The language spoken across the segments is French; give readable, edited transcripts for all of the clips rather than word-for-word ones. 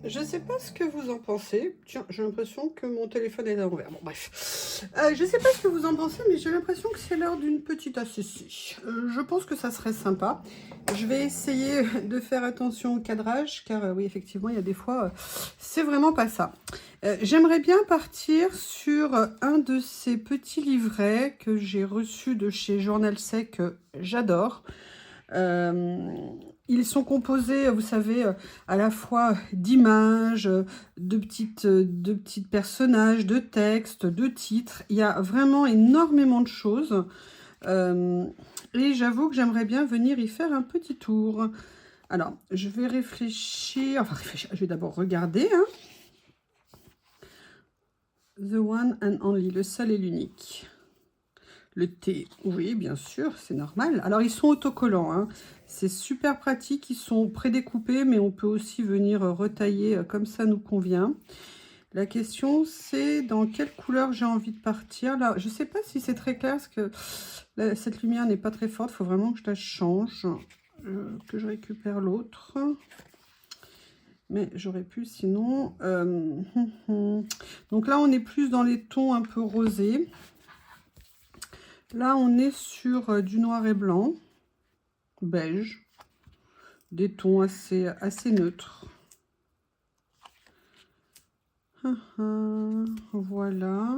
Je sais pas ce que vous en pensez. Tiens, j'ai l'impression que mon téléphone est à l'envers. Bon, bref. Je sais pas ce que vous en pensez, mais j'ai l'impression que c'est l'heure d'une petite ACC. Je pense que ça serait sympa. Je vais essayer de faire attention au cadrage, car oui, effectivement, il y a des fois, c'est vraiment pas ça. J'aimerais bien partir sur un de ces petits livrets que j'ai reçus de chez Journal Sec, j'adore. Ils sont composés, vous savez, à la fois d'images, de petites personnages, de textes, de titres. Il y a vraiment énormément de choses. Et j'avoue que j'aimerais bien venir y faire un petit tour. Alors, je vais réfléchir. Je vais d'abord regarder. Hein. The one and only, le seul et l'unique. Le thé, oui, bien sûr, c'est normal. Alors, ils sont autocollants. Hein. C'est super pratique. Ils sont prédécoupés, mais on peut aussi venir retailler comme ça nous convient. La question, c'est dans quelle couleur j'ai envie de partir. Là, je ne sais pas si c'est très clair, parce que là, cette lumière n'est pas très forte. Il faut vraiment que je la change, que je récupère l'autre. Mais j'aurais pu sinon... Donc là, on est plus dans les tons un peu rosés. Là, on est sur du noir et blanc, beige, des tons assez neutres. Voilà.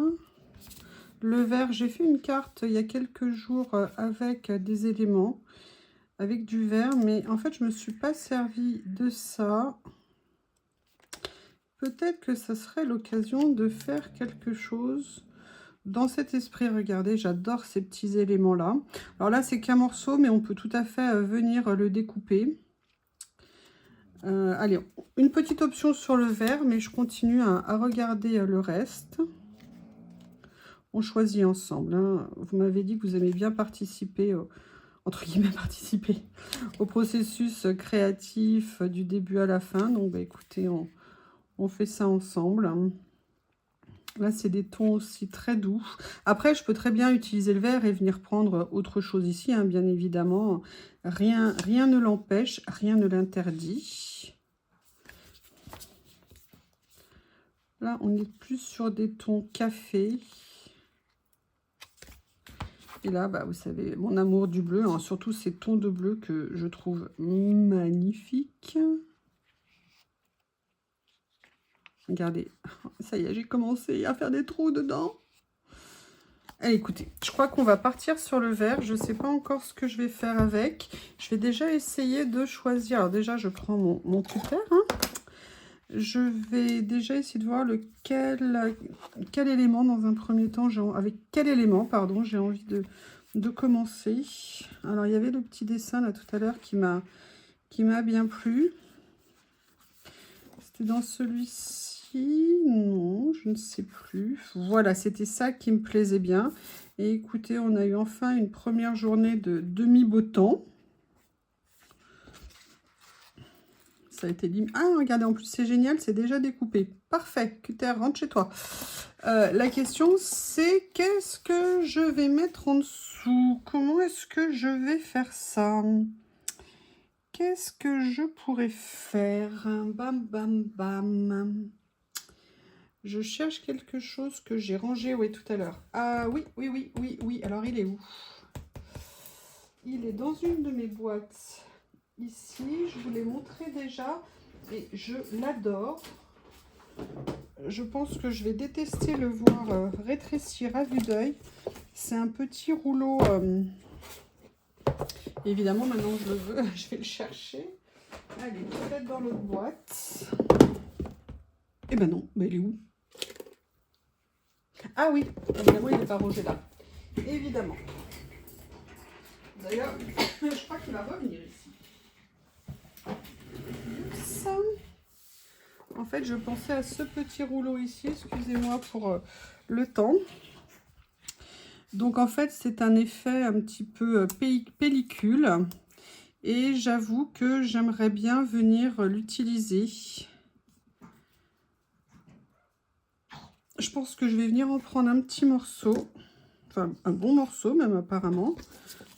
Le vert, j'ai fait une carte il y a quelques jours avec des éléments, avec du vert, mais en fait, je ne me suis pas servi de ça. Peut-être que ça serait l'occasion de faire quelque chose dans cet esprit. Regardez, j'adore ces petits éléments-là. Alors là, c'est qu'un morceau, mais on peut tout à fait venir le découper. Allez, une petite option sur le vert, mais je continue à regarder le reste. On choisit ensemble. Hein. Vous m'avez dit que vous aimez bien participer, entre guillemets participer, au processus créatif du début à la fin. Donc, bah, écoutez, on fait ça ensemble. Là, c'est des tons aussi très doux. Après, je peux très bien utiliser le vert et venir prendre autre chose ici, hein, bien évidemment. Rien ne l'empêche, rien ne l'interdit. Là, on est plus sur des tons café. Et là, bah, vous savez, mon amour du bleu, hein, surtout ces tons de bleu que je trouve magnifiques. Regardez, ça y est, j'ai commencé à faire des trous dedans. Allez, écoutez, je crois qu'on va partir sur le vert. Je ne sais pas encore ce que je vais faire avec. Je vais déjà essayer de choisir. Alors déjà, je prends mon cutter. Hein. Je vais déjà essayer de voir quel élément dans un premier temps, avec quel élément, pardon, j'ai envie de commencer. Alors, il y avait le petit dessin là tout à l'heure qui m'a bien plu. C'était dans celui-ci. Non, je ne sais plus. Voilà, c'était ça qui me plaisait bien. Et écoutez, on a eu enfin une première journée de demi-beau temps. Ça a été limite. Ah, regardez, en plus, c'est génial, c'est déjà découpé. Parfait, cutter, rentre chez toi. La question, c'est qu'est-ce que je vais mettre en dessous? Comment est-ce que je vais faire ça? Qu'est-ce que je pourrais faire? Bam, bam, bam. Je cherche quelque chose que j'ai rangé, oui, tout à l'heure. Ah oui. Alors, il est où? Il est dans une de mes boîtes. Ici, je vous l'ai montré déjà. Et je l'adore. Je pense que je vais détester le voir rétrécir à vue d'œil. C'est un petit rouleau. Évidemment, maintenant je le veux. Je vais le chercher. Allez, peut-être dans l'autre boîte. Eh ben non, mais il est où? Ah oui, évidemment, il n'est pas rangé là. Évidemment. D'ailleurs, je crois qu'il va revenir ici. Ça. En fait, je pensais à ce petit rouleau ici. Excusez-moi pour le temps. Donc, en fait, c'est un effet un petit peu pellicule. Et j'avoue que j'aimerais bien venir l'utiliser. Je pense que je vais venir en prendre un petit morceau. Enfin, un bon morceau même apparemment.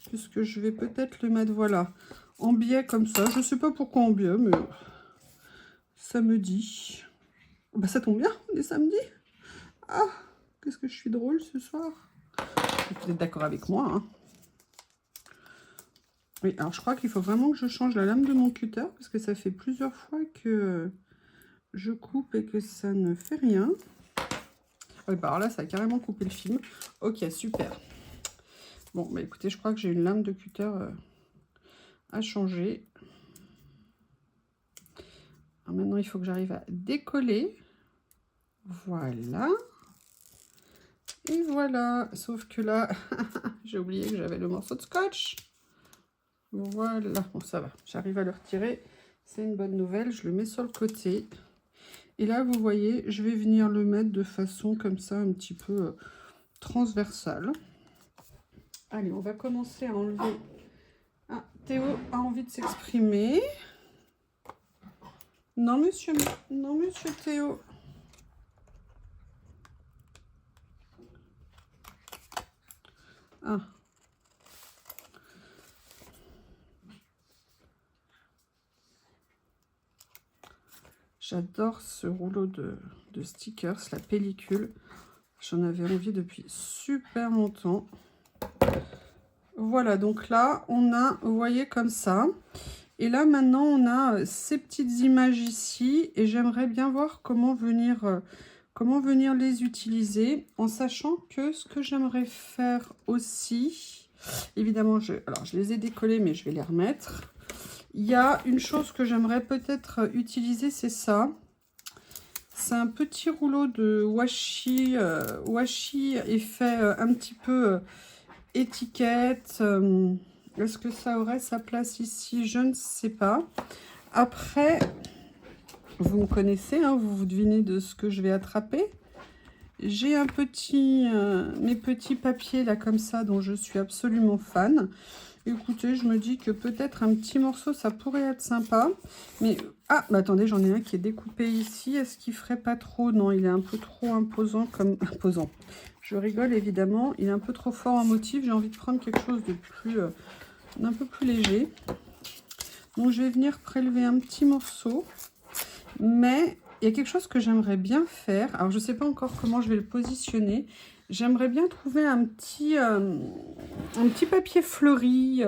Puisque je vais peut-être le mettre, voilà, en biais comme ça. Je ne sais pas pourquoi en biais, mais samedi. Bah ça tombe bien, on est samedi. Ah, qu'est-ce que je suis drôle ce soir. Vous êtes d'accord avec moi, hein? Oui, alors je crois qu'il faut vraiment que je change la lame de mon cutter, parce que ça fait plusieurs fois que je coupe et que ça ne fait rien. Oui, bah alors là, ça a carrément coupé le film. Ok, super. Bon, bah écoutez, je crois que j'ai une lame de cutter à changer. Alors maintenant, il faut que j'arrive à décoller. Voilà. Et voilà. Sauf que là, j'ai oublié que j'avais le morceau de scotch. Voilà. Bon, ça va. J'arrive à le retirer. C'est une bonne nouvelle. Je le mets sur le côté. Et là, vous voyez, je vais venir le mettre de façon comme ça, un petit peu transversale. Allez, on va commencer à enlever. Ah, Théo a envie de s'exprimer. Non, monsieur Théo. Ah. J'adore ce rouleau de stickers, la pellicule. J'en avais envie depuis super longtemps. Voilà, donc là, on a, vous voyez, comme ça. Et là, maintenant, on a ces petites images ici. Et j'aimerais bien voir comment venir les utiliser. En sachant que ce que j'aimerais faire aussi... Évidemment, alors, je les ai décollés, mais je vais les remettre. Il y a une chose que j'aimerais peut-être utiliser, c'est ça. C'est un petit rouleau de washi, effet un petit peu étiquette. Est-ce que ça aurait sa place ici? Je ne sais pas. Après, vous me connaissez, hein, vous devinez de ce que je vais attraper. J'ai un petit, mes petits papiers là comme ça dont je suis absolument fan. Écoutez, je me dis que peut-être un petit morceau, ça pourrait être sympa. Mais, ah, bah attendez, j'en ai un qui est découpé ici. Est-ce qu'il ferait pas trop? Non, il est un peu trop imposant comme... Imposant. Je rigole, évidemment. Il est un peu trop fort en motif. J'ai envie de prendre quelque chose de plus... d'un peu plus léger. Donc, je vais venir prélever un petit morceau. Mais il y a quelque chose que j'aimerais bien faire. Alors, je ne sais pas encore comment je vais le positionner. J'aimerais bien trouver un petit papier fleuri,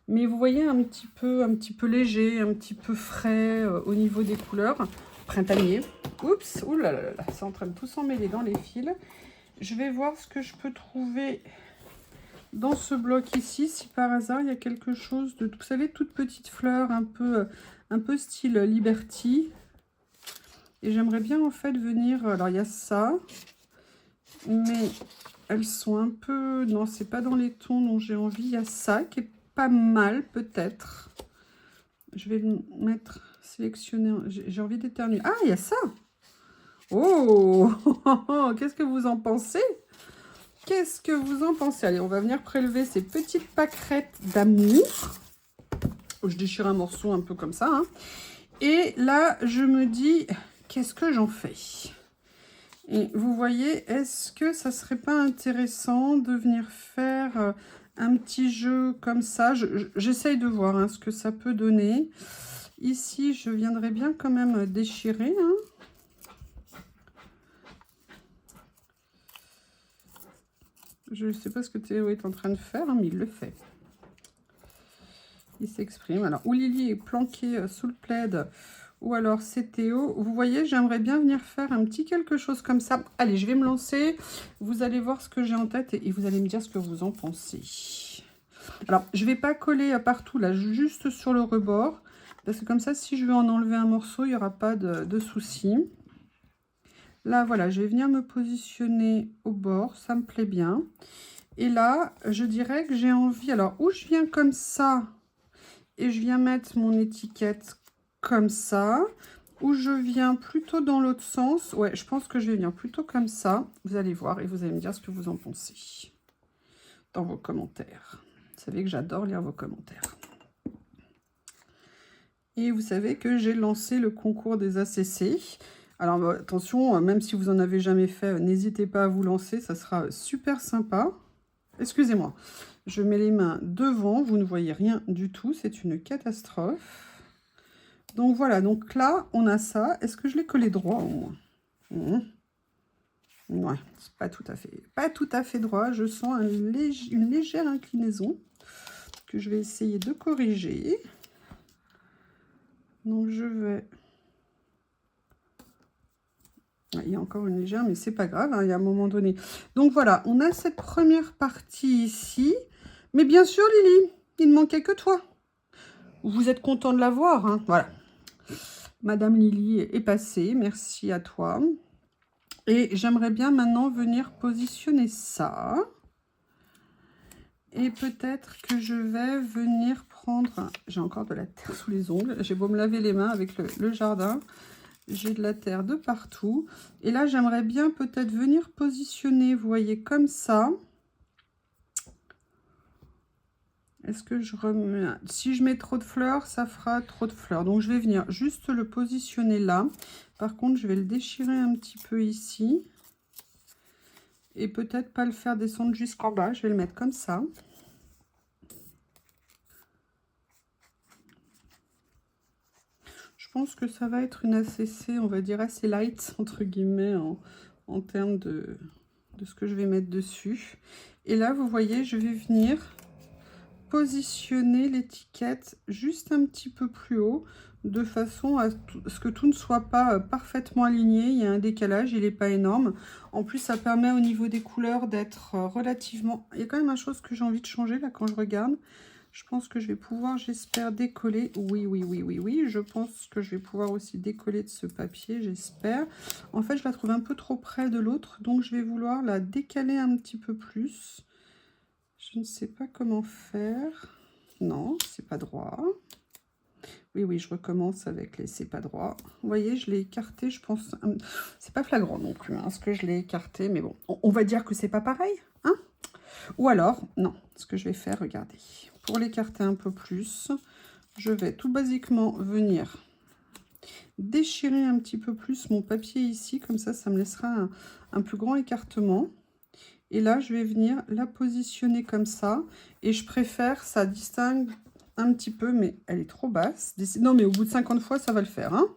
mais vous voyez, un petit peu léger, un petit peu frais au niveau des couleurs. Printanier. Oups, oulala, c'est en train de tout s'emmêler dans les fils. Je vais voir ce que je peux trouver dans ce bloc ici, si par hasard il y a quelque chose de, vous savez, toute petite fleur, un peu style Liberty. Et j'aimerais bien en fait venir, alors il y a ça, mais elles sont un peu... Non, c'est pas dans les tons dont j'ai envie. Il y a ça qui est pas mal, peut-être. Je vais mettre, sélectionner... J'ai envie d'éternuer. Ah, il y a ça. Oh, qu'est-ce que vous en pensez? Qu'est-ce que vous en pensez? Allez, on va venir prélever ces petites pâquerettes d'amour. Je déchire un morceau un peu comme ça. Hein. Et là, je me dis, qu'est-ce que j'en fais? Et vous voyez, est-ce que ça serait pas intéressant de venir faire un petit jeu comme ça? J'essaye de voir hein, ce que ça peut donner. Ici, je viendrai bien quand même déchirer. Hein. Je ne sais pas ce que Théo est en train de faire, hein, mais il le fait. Il s'exprime. Alors, ou Lily est planquée sous le plaid... Ou alors c'est Théo. Vous voyez, j'aimerais bien venir faire un petit quelque chose comme ça. Allez, je vais me lancer. Vous allez voir ce que j'ai en tête et vous allez me dire ce que vous en pensez. Alors, je ne vais pas coller partout, là, juste sur le rebord. Parce que comme ça, si je veux en enlever un morceau, il n'y aura pas de souci. Là, voilà, je vais venir me positionner au bord. Ça me plaît bien. Et là, je dirais que j'ai envie... Alors, où je viens comme ça et je viens mettre mon étiquette comme ça, ou je viens plutôt dans l'autre sens. Ouais, je pense que je vais venir plutôt comme ça. Vous allez voir et vous allez me dire ce que vous en pensez dans vos commentaires. Vous savez que j'adore lire vos commentaires. Et vous savez que j'ai lancé le concours des ACC. Alors attention, même si vous en avez jamais fait, n'hésitez pas à vous lancer, ça sera super sympa. Excusez-moi, je mets les mains devant, vous ne voyez rien du tout, c'est une catastrophe. Donc voilà, donc là, on a ça. Est-ce que je l'ai collé droit au moins? Ouais, c'est pas tout à fait droit. Je sens une légère inclinaison que je vais essayer de corriger. Donc je vais... Il y a encore une légère, mais c'est pas grave, hein, il y a un moment donné. Donc voilà, on a cette première partie ici. Mais bien sûr, Lily, il ne manquait que toi. Vous êtes content de la voir, hein? Voilà. Madame Lily est passée, merci à toi. Et j'aimerais bien maintenant venir positionner ça. Et peut-être que je vais venir prendre... J'ai encore de la terre sous les ongles. J'ai beau me laver les mains avec le jardin. J'ai de la terre de partout. Et là, j'aimerais bien peut-être venir positionner, vous voyez, comme ça. Est-ce que je remets... Si je mets trop de fleurs, ça fera trop de fleurs. Donc, je vais venir juste le positionner là. Par contre, je vais le déchirer un petit peu ici. Et peut-être pas le faire descendre jusqu'en bas. Je vais le mettre comme ça. Je pense que ça va être une ACC, on va dire assez light, entre guillemets, en termes de ce que je vais mettre dessus. Et là, vous voyez, je vais venir positionner l'étiquette juste un petit peu plus haut, de façon à ce que tout ne soit pas parfaitement aligné. Il y a un décalage, il n'est pas énorme. En plus, ça permet au niveau des couleurs d'être relativement... Il y a quand même une chose que j'ai envie de changer là quand je regarde. Je pense que je vais pouvoir, j'espère, décoller. Oui. Je pense que je vais pouvoir aussi décoller de ce papier, j'espère. En fait, je la trouve un peu trop près de l'autre, donc je vais vouloir la décaler un petit peu plus. Je ne sais pas comment faire. Non, c'est pas droit. Oui, je recommence avec les c'est pas droit. Vous voyez, je l'ai écarté, je pense. C'est pas flagrant non plus, hein, ce que je l'ai écarté, mais bon, on va dire que c'est pas pareil, hein. Ou alors, non, ce que je vais faire, regardez. Pour l'écarter un peu plus, je vais tout basiquement venir déchirer un petit peu plus mon papier ici, comme ça me laissera un plus grand écartement. Et là, je vais venir la positionner comme ça. Et je préfère, ça distingue un petit peu, mais elle est trop basse. Non, mais au bout de 50 fois, ça va le faire, hein.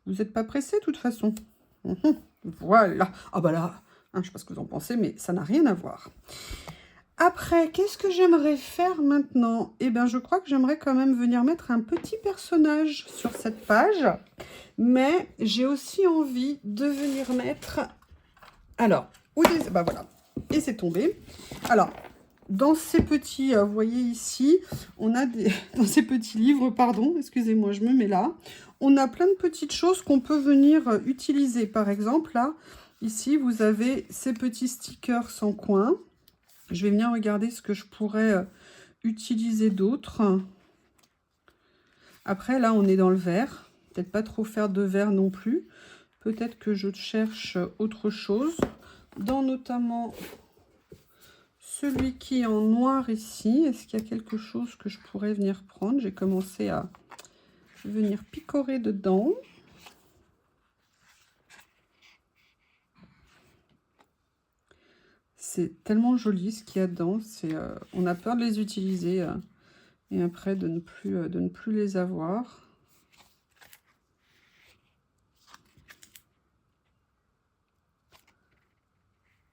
Vous n'êtes pas pressé, de toute façon. Voilà. Ah bah là, hein, je ne sais pas ce que vous en pensez, mais ça n'a rien à voir. Après, qu'est-ce que j'aimerais faire maintenant? Eh bien, je crois que j'aimerais quand même venir mettre un petit personnage sur cette page. Mais j'ai aussi envie de venir mettre... Alors, bah voilà. Et c'est tombé. Alors, dans ces petits... vous voyez ici, on a des... Dans ces petits livres, pardon, excusez-moi, je me mets là. On a plein de petites choses qu'on peut venir utiliser. Par exemple, là, ici, vous avez ces petits stickers sans coin. Je vais venir regarder ce que je pourrais utiliser d'autre. Après, là, on est dans le vert. Peut-être pas trop faire de vert non plus. Peut-être que je cherche autre chose. Dans notamment celui qui est en noir ici. Est-ce qu'il y a quelque chose que je pourrais venir prendre? J'ai commencé à venir picorer dedans. C'est tellement joli ce qu'il y a dedans. On a peur de les utiliser et après de ne plus les avoir.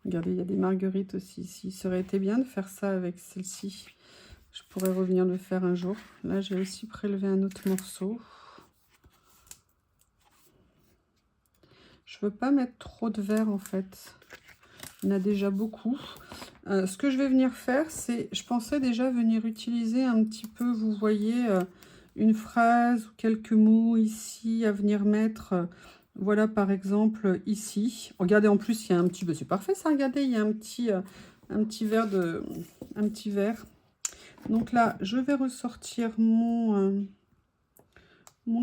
Regardez, il y a des marguerites aussi ici. Ça aurait été bien de faire ça avec celle-ci. Je pourrais revenir le faire un jour. Là, j'ai aussi prélevé un autre morceau. Je veux pas mettre trop de vert en fait. Il y en a déjà beaucoup. Ce que je vais venir faire, c'est... Je pensais déjà venir utiliser un petit peu, vous voyez, une phrase ou quelques mots ici à venir mettre... Voilà, par exemple, ici. Regardez, en plus, il y a un petit... c'est parfait, ça, regardez, il y a un petit verre de... Un petit verre. Donc là, je vais ressortir mon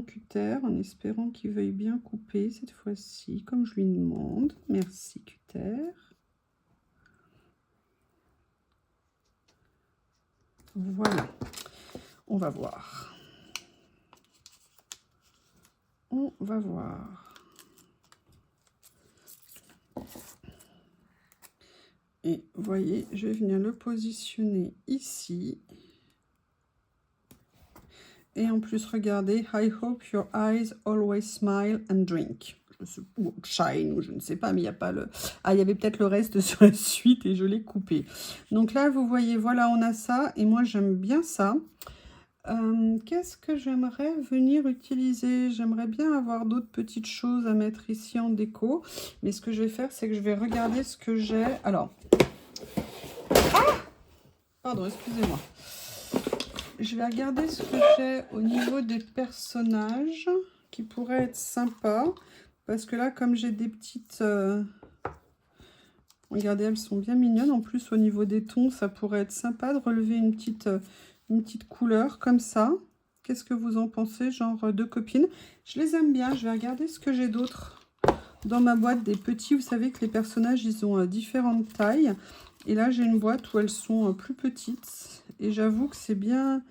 cutter en espérant qu'il veuille bien couper cette fois-ci, comme je lui demande. Merci, cutter. Voilà. On va voir. On va voir. Et vous voyez, je vais venir le positionner ici. Et en plus, regardez, I hope your eyes always smile and drink. Ou shine, ou je ne sais pas, mais il n'y a pas le... Ah, il y avait peut-être le reste sur la suite et je l'ai coupé. Donc là, vous voyez, voilà, on a ça. Et moi, j'aime bien ça. Qu'est-ce que j'aimerais venir utiliser? J'aimerais bien avoir d'autres petites choses à mettre ici en déco. Mais ce que je vais faire, c'est que je vais regarder ce que j'ai. Alors... Ah! Pardon, excusez-moi. Je vais regarder ce que j'ai au niveau des personnages qui pourraient être sympas. Parce que là, comme j'ai des petites... Regardez, elles sont bien mignonnes. En plus, au niveau des tons, ça pourrait être sympa de relever une petite couleur comme ça. Qu'est-ce que vous en pensez? Genre deux copines. Je les aime bien. Je vais regarder ce que j'ai d'autre dans ma boîte. Des petits, vous savez que les personnages, ils ont différentes tailles. Et là, j'ai une boîte où elles sont plus petites. Et j'avoue que c'est bien...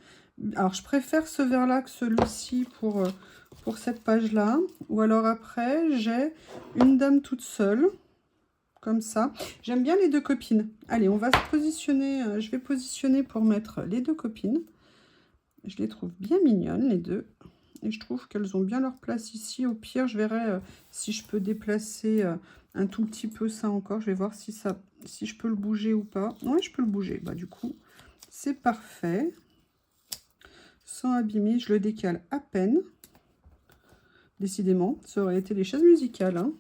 Alors, je préfère ce vert-là que celui-ci pour cette page-là. Ou alors après, j'ai une dame toute seule. Comme ça. J'aime bien les deux copines. Allez, on va se positionner. Je vais positionner pour mettre les deux copines. Je les trouve bien mignonnes, les deux. Et je trouve qu'elles ont bien leur place ici. Au pire, je verrai si je peux déplacer un tout petit peu ça encore. Je vais voir si je peux le bouger ou pas. Oui, je peux le bouger. Bah, du coup, c'est parfait. Sans abîmer, je le décale à peine. Décidément, ça aurait été les chaises musicales. Hein.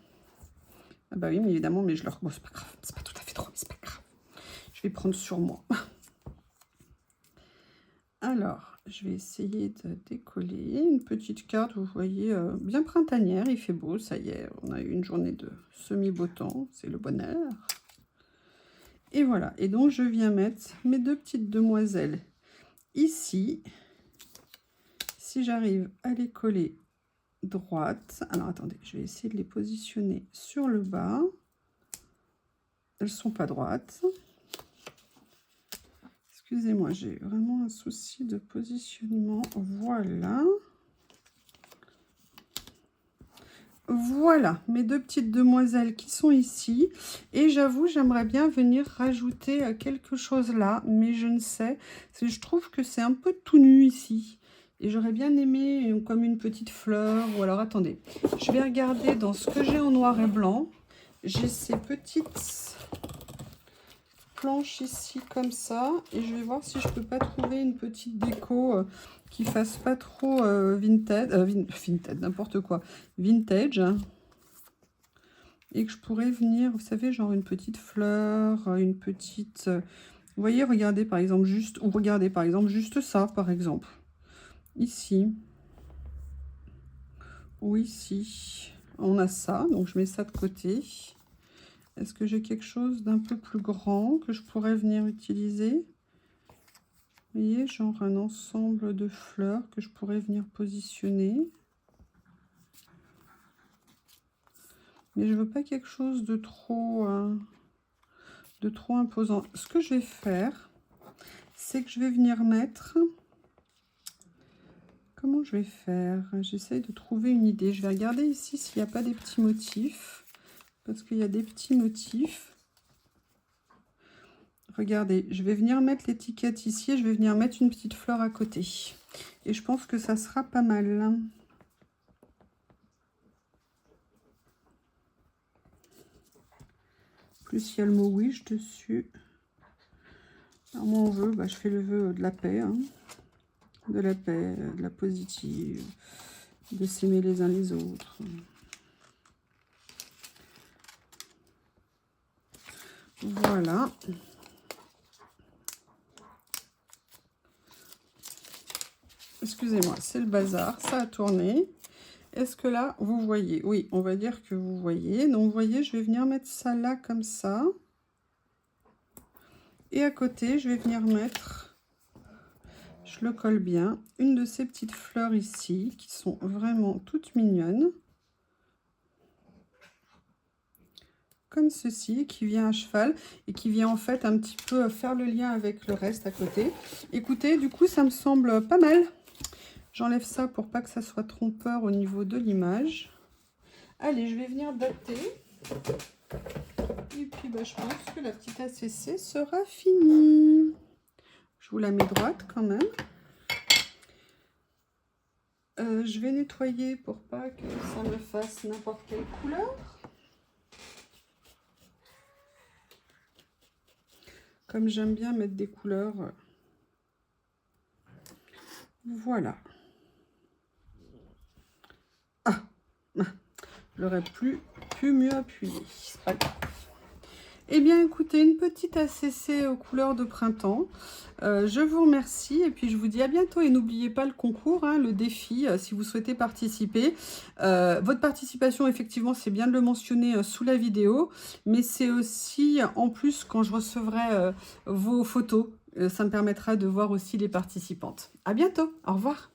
Ah bah oui, mais évidemment, mais je leur... Bon, c'est pas grave. C'est pas tout à fait trop, mais c'est pas grave. Je vais prendre sur moi. Alors, je vais essayer de décoller une petite carte, vous voyez, bien printanière. Il fait beau, ça y est, on a eu une journée de semi-beau temps, c'est le bonheur. Et voilà, et donc je viens mettre mes deux petites demoiselles ici. Si j'arrive à les coller droite, alors attendez, je vais essayer de les positionner sur le bas. Elles ne sont pas droites. Excusez-moi, j'ai vraiment un souci de positionnement. Voilà. Voilà, mes deux petites demoiselles qui sont ici. Et j'avoue, j'aimerais bien venir rajouter quelque chose là. Mais je ne sais. Je trouve que c'est un peu tout nu ici. Et j'aurais bien aimé comme une petite fleur. Ou alors, attendez. Je vais regarder dans ce que j'ai en noir et blanc. J'ai ces petites planches ici comme ça. Et je vais voir si je peux pas trouver une petite déco... qui fasse pas trop vintage, n'importe quoi, vintage, et que je pourrais venir, vous savez, genre une petite fleur, une petite, vous voyez, regardez par exemple juste, ou regardez par exemple juste ça, par exemple, ici, ou ici, on a ça, donc je mets ça de côté. Est-ce que j'ai quelque chose d'un peu plus grand que je pourrais venir utiliser? Vous voyez, genre un ensemble de fleurs que je pourrais venir positionner. Mais je veux pas quelque chose de trop imposant. Ce que je vais faire, c'est que je vais venir mettre... Comment je vais faire? J'essaye de trouver une idée. Je vais regarder ici s'il n'y a pas des petits motifs. Parce qu'il y a des petits motifs. Regardez, je vais venir mettre l'étiquette ici et je vais venir mettre une petite fleur à côté. Et je pense que ça sera pas mal. Plus il y a le mot wish dessus. Alors moi, on veut, bah, je fais le vœu de la paix. Hein. De la paix, de la positive, de s'aimer les uns les autres. Voilà. Excusez-moi, c'est le bazar, ça a tourné. Est-ce que là, vous voyez? Oui, on va dire que vous voyez. Donc, vous voyez, je vais venir mettre ça là, comme ça. Et à côté, je vais venir mettre, je le colle bien, une de ces petites fleurs ici, qui sont vraiment toutes mignonnes. Comme ceci, qui vient à cheval et qui vient en fait un petit peu faire le lien avec le reste à côté. Écoutez, du coup, ça me semble pas mal. J'enlève ça pour pas que ça soit trompeur au niveau de l'image. Allez, je vais venir dater. Et puis, bah, je pense que la petite ACC sera finie. Je vous la mets droite quand même. Je vais nettoyer pour pas que ça me fasse n'importe quelle couleur. Comme j'aime bien mettre des couleurs. Voilà. Ah, j'aurais pu mieux appuyer. C'est pas grave. Eh bien, écoutez, une petite ACC aux couleurs de printemps. Je vous remercie et puis je vous dis à bientôt. Et n'oubliez pas le concours, hein, le défi, si vous souhaitez participer. Votre participation, effectivement, c'est bien de le mentionner sous la vidéo. Mais c'est aussi, en plus, quand je recevrai vos photos, ça me permettra de voir aussi les participantes. À bientôt. Au revoir.